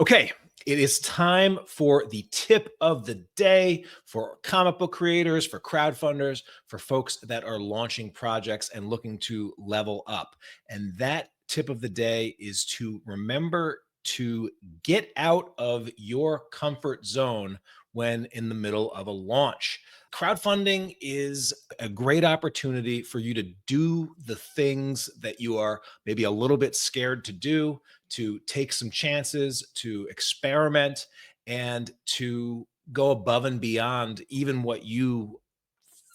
Okay, it is time for the tip of the day for comic book creators, for crowdfunders, for folks that are launching projects and looking to level up. And that tip of the day is to remember to get out of your comfort zone when in the middle of a launch. Crowdfunding is a great opportunity for you to do the things that you are maybe a little bit scared to do, to take some chances, to experiment, and to go above and beyond even what you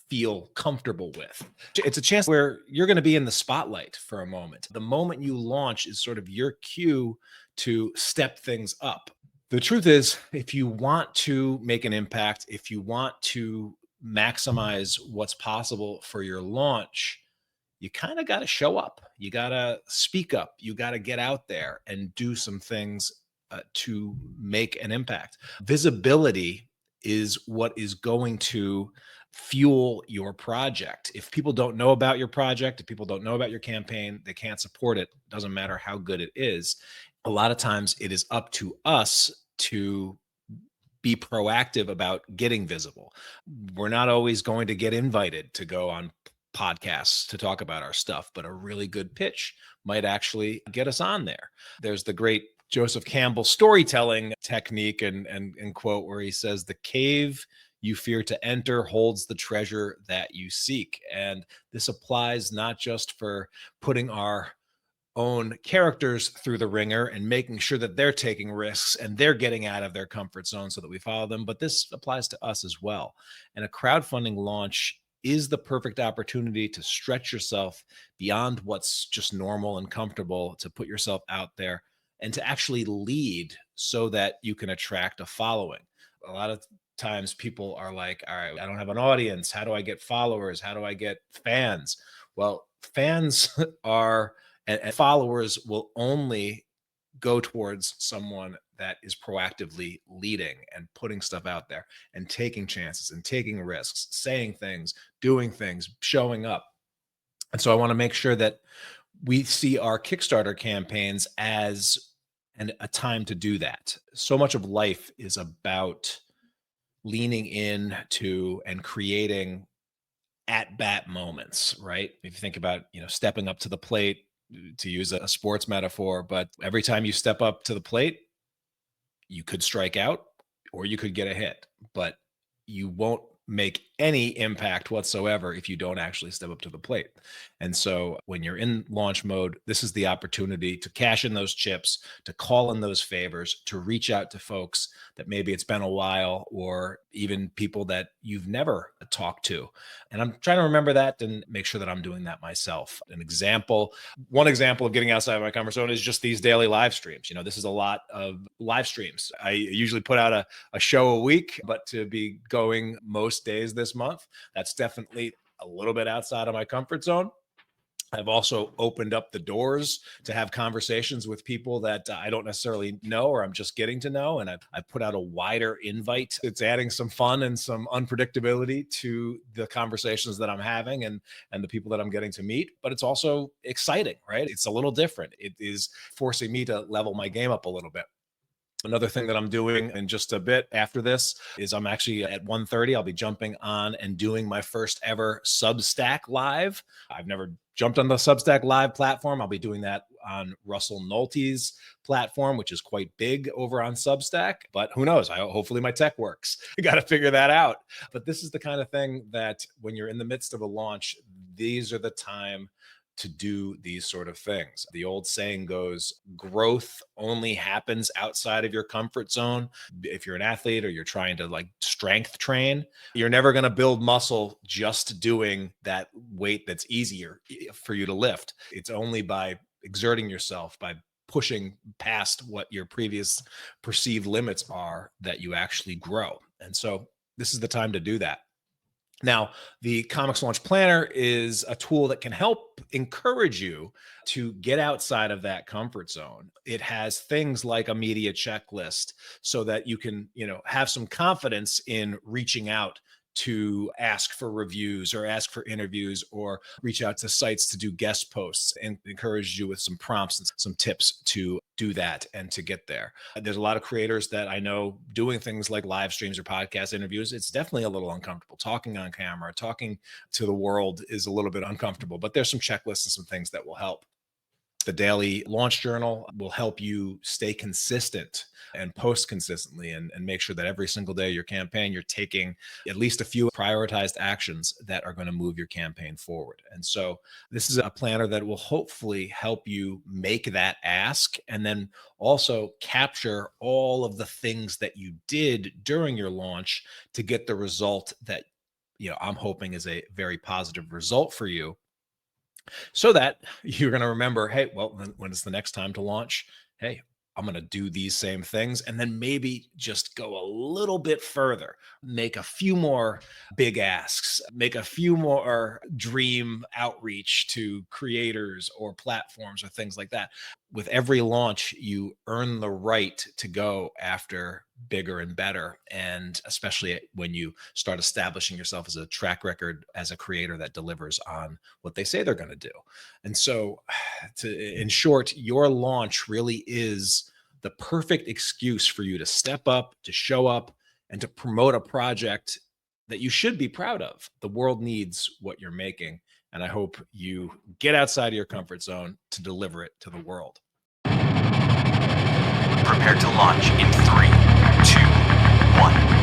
feel comfortable with. It's a chance where you're going to be in the spotlight for a moment. The moment you launch is sort of your cue to step things up. The truth is, if you want to make an impact, if you want to maximize what's possible for your launch, you kind of got to show up. You got to speak up. You got to get out there and do some things to make an impact. Visibility is what is going to fuel your project. If people don't know about your project, if people don't know about your campaign, they can't support it. Doesn't matter how good it is. A lot of times it is up to us to be proactive about getting visible. We're not always going to get invited to go on podcasts to talk about our stuff, but a really good pitch might actually get us on there. There's the great Joseph Campbell storytelling technique and quote where he says, "The cave you fear to enter holds the treasure that you seek." And this applies not just for putting our own characters through the ringer and making sure that they're taking risks and they're getting out of their comfort zone so that we follow them, but this applies to us as well. And a crowdfunding launch is the perfect opportunity to stretch yourself beyond what's just normal and comfortable, to put yourself out there and to actually lead so that you can attract a following. A lot of times people are like, all right, I don't have an audience. How do I get followers? How do I get fans? Well, fans are and followers will only go towards someone that is proactively leading and putting stuff out there and taking chances and taking risks, saying things, doing things, showing up. And so I want to make sure that we see our Kickstarter campaigns as a time to do that. So much of life is about leaning in to and creating at bat moments, right? If you think about, stepping up to the plate, to use a sports metaphor, but every time you step up to the plate, you could strike out or you could get a hit, but you won't make any impact whatsoever if you don't actually step up to the plate. And so when you're in launch mode, this is the opportunity to cash in those chips, to call in those favors, to reach out to folks that maybe it's been a while, or even people that you've never talked to. And I'm trying to remember that and make sure that I'm doing that myself. One example of getting outside of my comfort zone is just these daily live streams. This is a lot of live streams. I usually put out a show a week, but to be going most days this month, that's definitely a little bit outside of my comfort zone. I've also opened up the doors to have conversations with people that I don't necessarily know or I'm just getting to know. And I've put out a wider invite. It's adding some fun and some unpredictability to the conversations that I'm having and the people that I'm getting to meet. But it's also exciting, right? It's a little different. It is forcing me to level my game up a little bit. Another thing that I'm doing in just a bit after this is I'm actually at 1:30. I'll be jumping on and doing my first ever Substack Live. I've never jumped on the Substack Live platform. I'll be doing that on Russell Nolte's platform, which is quite big over on Substack. But who knows? Hopefully my tech works. I got to figure that out. But this is the kind of thing that when you're in the midst of a launch, these are the time to do these sort of things. The old saying goes, growth only happens outside of your comfort zone. If you're an athlete or you're trying to strength train, you're never going to build muscle just doing that weight that's easier for you to lift. It's only by exerting yourself, by pushing past what your previous perceived limits are, that you actually grow. And so this is the time to do that. Now, the ComixLaunch Planner is a tool that can help encourage you to get outside of that comfort zone. It has things like a media checklist so that you can, have some confidence in reaching out to ask for reviews or ask for interviews or reach out to sites to do guest posts, and encourage you with some prompts and some tips to do that and to get there. There's a lot of creators that I know doing things like live streams or podcast interviews. It's definitely a little uncomfortable. Talking on camera, talking to the world is a little bit uncomfortable, but there's some checklists and some things that will help. The daily launch journal will help you stay consistent and post consistently and make sure that every single day of your campaign, you're taking at least a few prioritized actions that are going to move your campaign forward. And so this is a planner that will hopefully help you make that ask and then also capture all of the things that you did during your launch to get the result that I'm hoping is a very positive result for you, so that you're going to remember, hey, well, when it's the next time to launch, hey, I'm going to do these same things. And then maybe just go a little bit further, make a few more big asks, make a few more dream outreach to creators or platforms or things like that. With every launch, you earn the right to go after bigger and better. And especially when you start establishing yourself as a track record as a creator that delivers on what they say they're going to do. And so, in short, your launch really is the perfect excuse for you to step up, to show up, and to promote a project that you should be proud of. The world needs what you're making. And I hope you get outside of your comfort zone to deliver it to the world. Prepare to launch in 3, 2, 1.